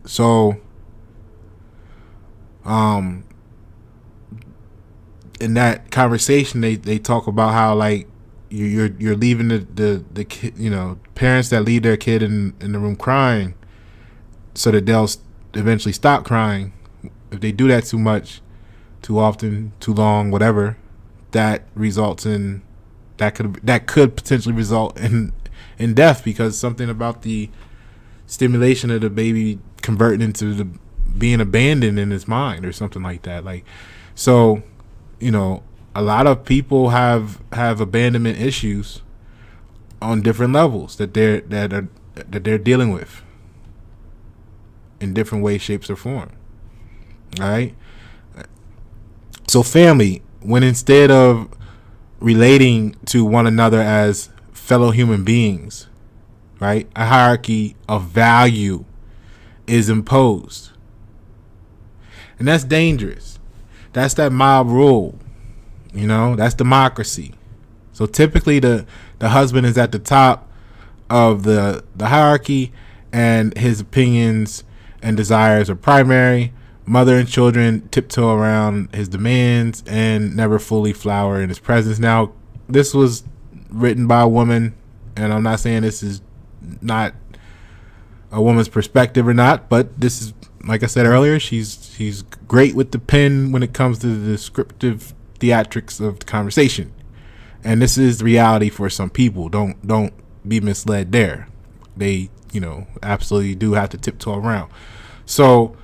So, in that conversation, they talk about how, like, you're leaving the kid, parents that leave their kid in the room crying, so that they'll eventually stop crying. If they do that too much, too often, too long, whatever, that results in that could potentially result in death, because something about the stimulation of the baby converting into the being abandoned in his mind or something like that. Like, so, a lot of people have abandonment issues on different levels that they're dealing with in different ways, shapes, or form. All right. So family, when instead of relating to one another as fellow human beings, right, a hierarchy of value is imposed. And that's dangerous. That's that mob rule. That's democracy. So typically the husband is at the top of the hierarchy, and his opinions and desires are primary. Mother and children tiptoe around his demands and never fully flower in his presence. Now, this was written by a woman, and I'm not saying this is not a woman's perspective or not, but this is, like I said earlier, she's great with the pen when it comes to the descriptive theatrics of the conversation. And this is the reality for some people. Don't be misled there. They, absolutely do have to tiptoe around. So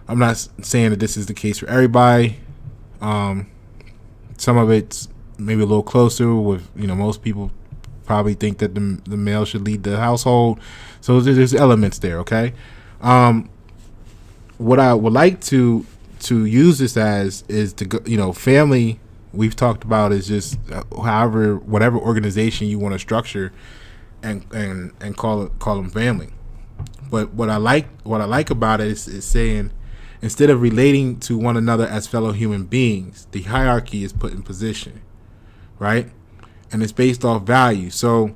I'm not saying that this is the case for everybody. Some of it's maybe a little closer with, most people probably think that the male should lead the household. So there's elements there, okay? What I would like to use this as is to go, family, we've talked about, is just whatever organization you want to structure and call them family. But what I like about it is saying, instead of relating to one another as fellow human beings, the hierarchy is put in position, right? And it's based off value. So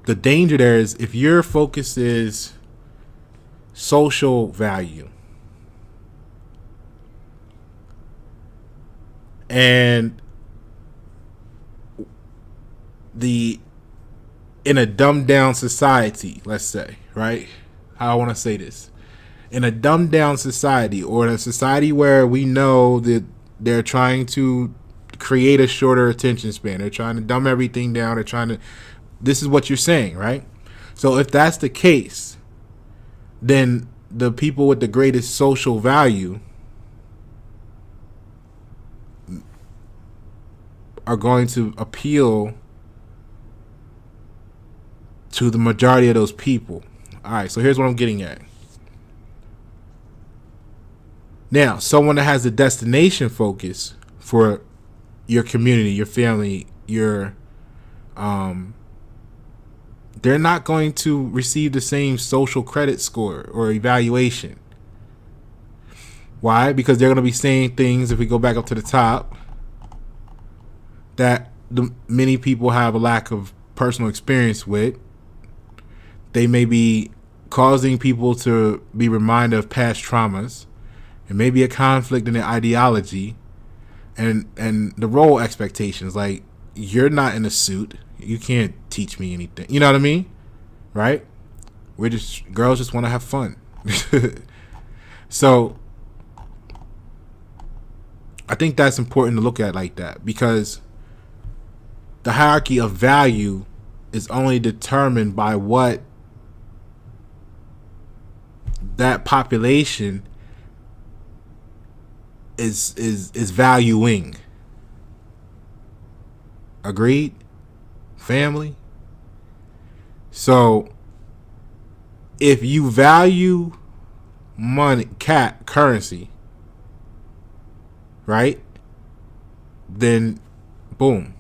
the danger there is, if your focus is social value and in a dumbed down society, let's say, right? How I want to say this. In a dumbed down society, or in a society where we know that they're trying to create a shorter attention span, they're trying to dumb everything down, this is what you're saying, right? So if that's the case, then the people with the greatest social value are going to appeal to the majority of those people. All right, so here's what I'm getting at. Now, someone that has a destination focus for your community, your family, they're not going to receive the same social credit score or evaluation. Why? Because they're going to be saying things, if we go back up to the top, that many people have a lack of personal experience with. They may be causing people to be reminded of past traumas. It may be a conflict in their ideology and the role expectations. Like, you're not in a suit. You can't teach me anything. You know what I mean? Right? Girls just want to have fun. So I think that's important to look at like that, because the hierarchy of value is only determined by what that population is valuing. Agreed? Family? So if you value money, currency, right? Then boom.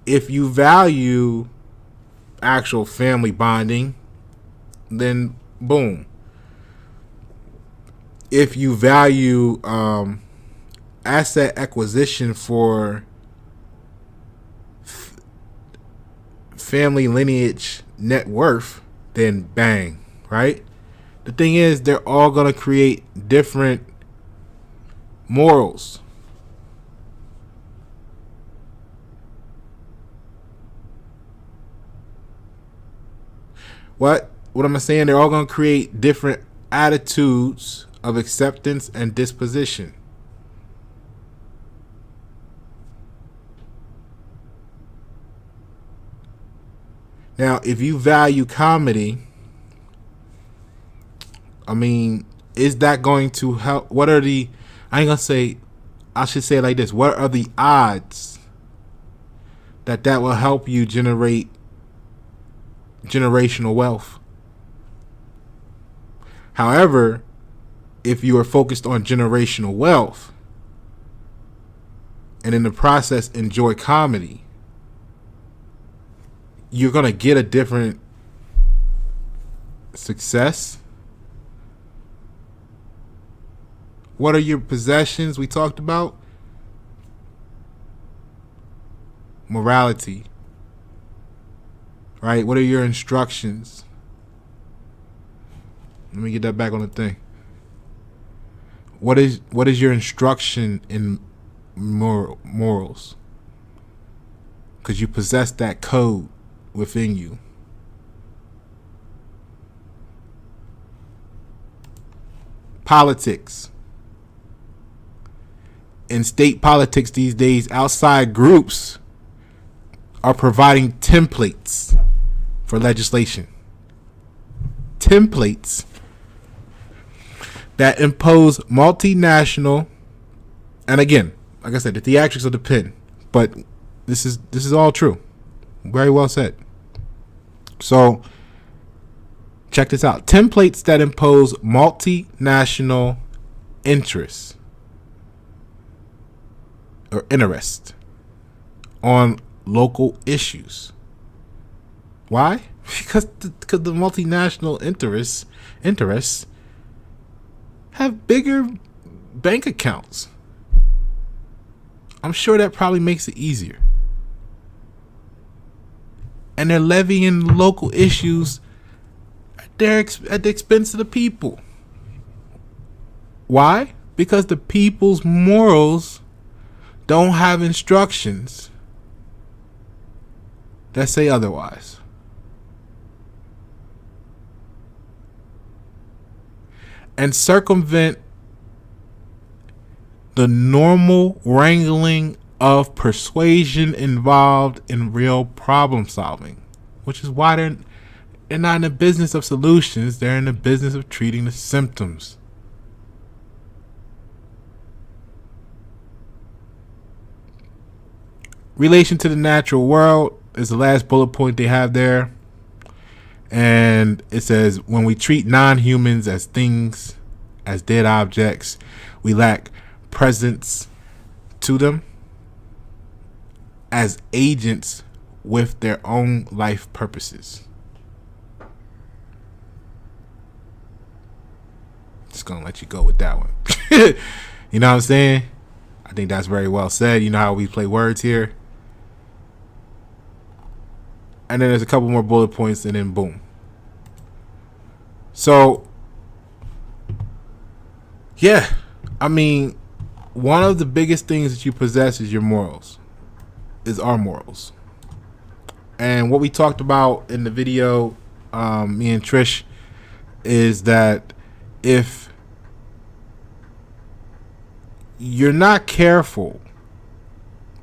If you value actual family bonding, then boom. If you value asset acquisition for family lineage net worth, then bang, right? The thing is, they're all going to create different morals. What am I saying? They're all going to create different attitudes of acceptance and disposition. Now, if you value comedy, I mean, is that going to help? What are the, I should say it like this. What are the odds that will help you generate generational wealth? However, if you are focused on generational wealth and in the process enjoy comedy, you're going to get a different success. What are your possessions we talked about? Morality. Right? What are your instructions? Let me get that back on the thing. What is your instruction in morals? Because you possess that code within you. Politics. In state politics these days, outside groups are providing templates for legislation. Templates that impose multinational, and again, like I said, the theatrics of the pen, but this is all true. Very well said. So check this out. Templates that impose multinational interests or interest on local issues. Why? Because the multinational interests have bigger bank accounts. I'm sure that probably makes it easier. And they're levying local issues at the expense of the people. Why? Because the people's morals don't have instructions that say otherwise. And circumvent the normal wrangling of persuasion involved in real problem solving, which is why they're not in the business of solutions. They're in the business of treating the symptoms. Relation to the natural world is the last bullet point they have there. And it says, when we treat non-humans as things, as dead objects, we lack presence to them as agents with their own life purposes. Just gonna let you go with that one. You know what I'm saying? I think that's very well said. You know how we play words here. And then there's a couple more bullet points, and then boom. So, yeah, I mean, one of the biggest things that you possess is your morals, is our morals. And what we talked about in the video, me and Trish, is that if you're not careful,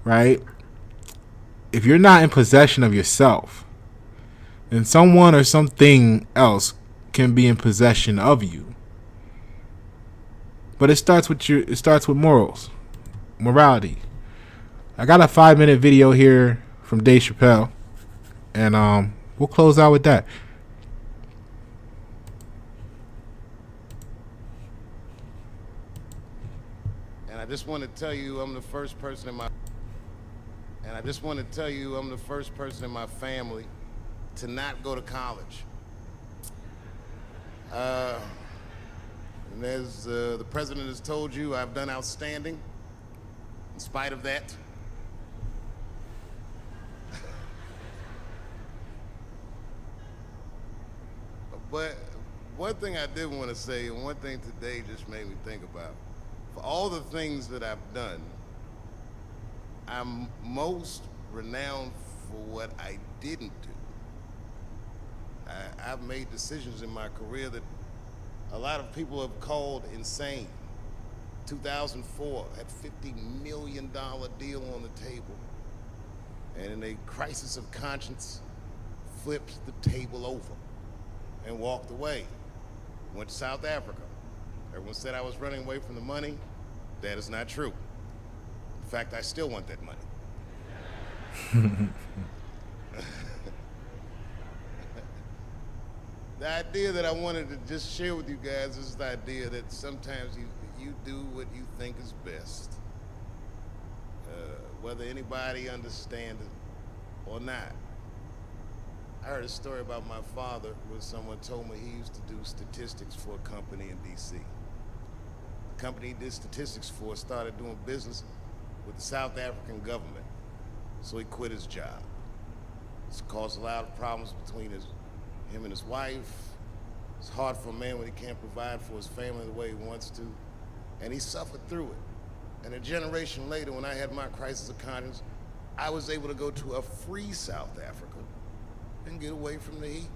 right? If you're not in possession of yourself, then someone or something else can be in possession of you. But it starts with morals, morality. I got a 5-minute video here from Dave Chappelle, and we'll close out with that.
And I just want to tell you, I'm the first person in my family to not go to college. And as the president has told you, I've done outstanding in spite of that. But one thing I did want to say, and one thing today just made me think about, for all the things that I've done, I'm most renowned for what I didn't do. I've made decisions in my career that a lot of people have called insane. 2004, that $50 million deal on the table, and in a crisis of conscience, flipped the table over and walked away. Went to South Africa. Everyone said I was running away from the money. That is not true. In fact, I still want that money. The idea that I wanted to just share with you guys is the idea that sometimes you do what you think is best, whether anybody understands it or not. I heard a story about my father where someone told me he used to do statistics for a company in D.C. The company he did statistics for started doing business with the South African government, so he quit his job. It's caused a lot of problems between him and his wife. It's hard for a man when he can't provide for his family the way he wants to, and he suffered through it. And a generation later, when I had my crisis of conscience, I was able to go to a free South Africa and get away from the heat.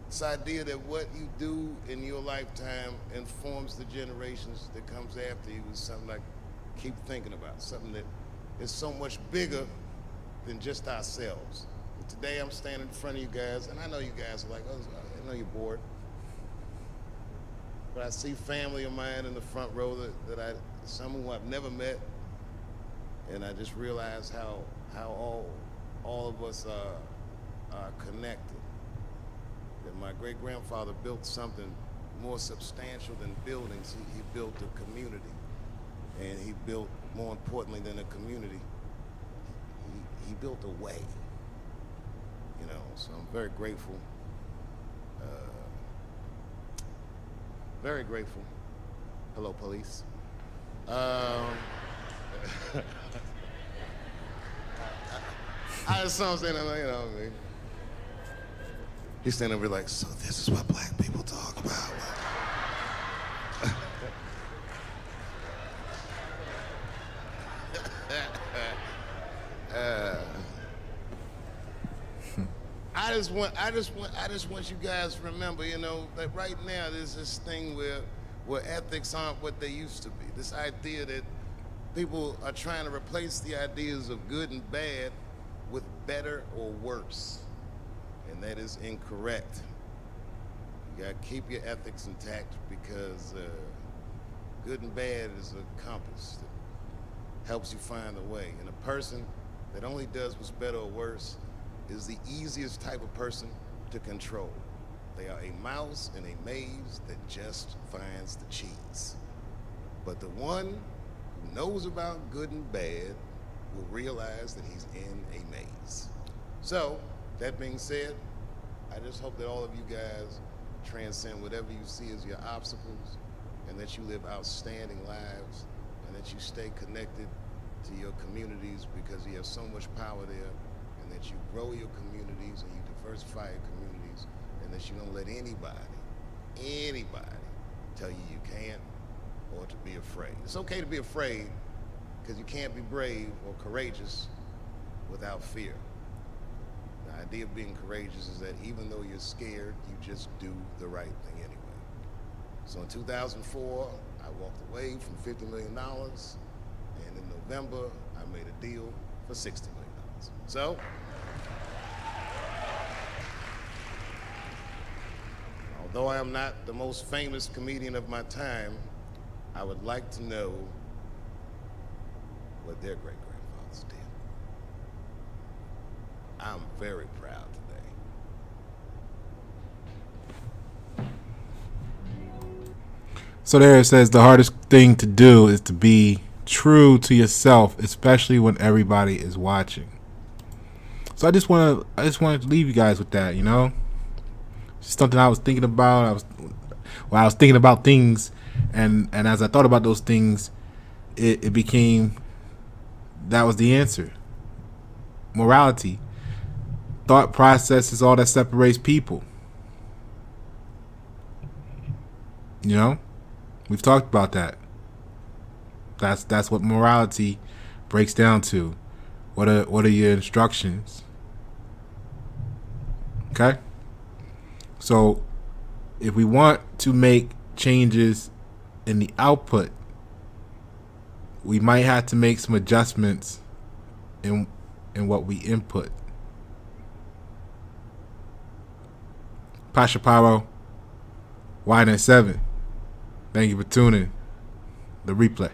This idea that what you do in your lifetime informs the generations that comes after you is something I keep thinking about, something that is so much bigger than just ourselves. And today I'm standing in front of you guys, and I know you guys are like, oh, I know you're bored. But I see family of mine in the front row that some who I've never met, and I just realize how all of us are connected. That my great-grandfather built something more substantial than buildings. He built a community, and he built, more importantly than a community, he built a way. You know, so I'm very grateful. Very grateful. Hello, police. I just saw him saying, you know what I mean? He's standing over like, so this is what black people talk about. I just want you guys to remember, you know, that right now there's this thing where ethics aren't what they used to be. This idea that people are trying to replace the ideas of good and bad with better or worse. And that is incorrect. You gotta keep your ethics intact because good and bad is a compass that helps you find the way. And a person that only does what's better or worse is the easiest type of person to control. They are a mouse in a maze that just finds the cheese. But the one who knows about good and bad will realize that he's in a maze. So, that being said, I just hope that all of you guys transcend whatever you see as your obstacles, and that you live outstanding lives, and that you stay connected to your communities because you have so much power there, and that you grow your communities and you diversify your communities, and that you don't let anybody tell you you can't or to be afraid. It's okay to be afraid because you can't be brave or courageous without fear. The idea of being courageous is that even though you're scared, you just do the right thing anyway. So in 2004, I walked away from $50 million, and in November, I made a deal for $60 million. So, although I am not the most famous comedian of my time, I would like to know what their great-grandfathers did. I'm very proud today.
So there it says the hardest thing to do is to be true to yourself, especially when everybody is watching. So I just wanted to leave you guys with that, you know? Just something I was thinking about. I was thinking about things, and as I thought about those things, it became, that was the answer. Morality. Thought process is all that separates people. You know? We've talked about that. That's what morality breaks down to. What are your instructions? Okay? So if we want to make changes in the output, we might have to make some adjustments in what we input. Pasha Paro, YN7. Thank you for tuning. The replay.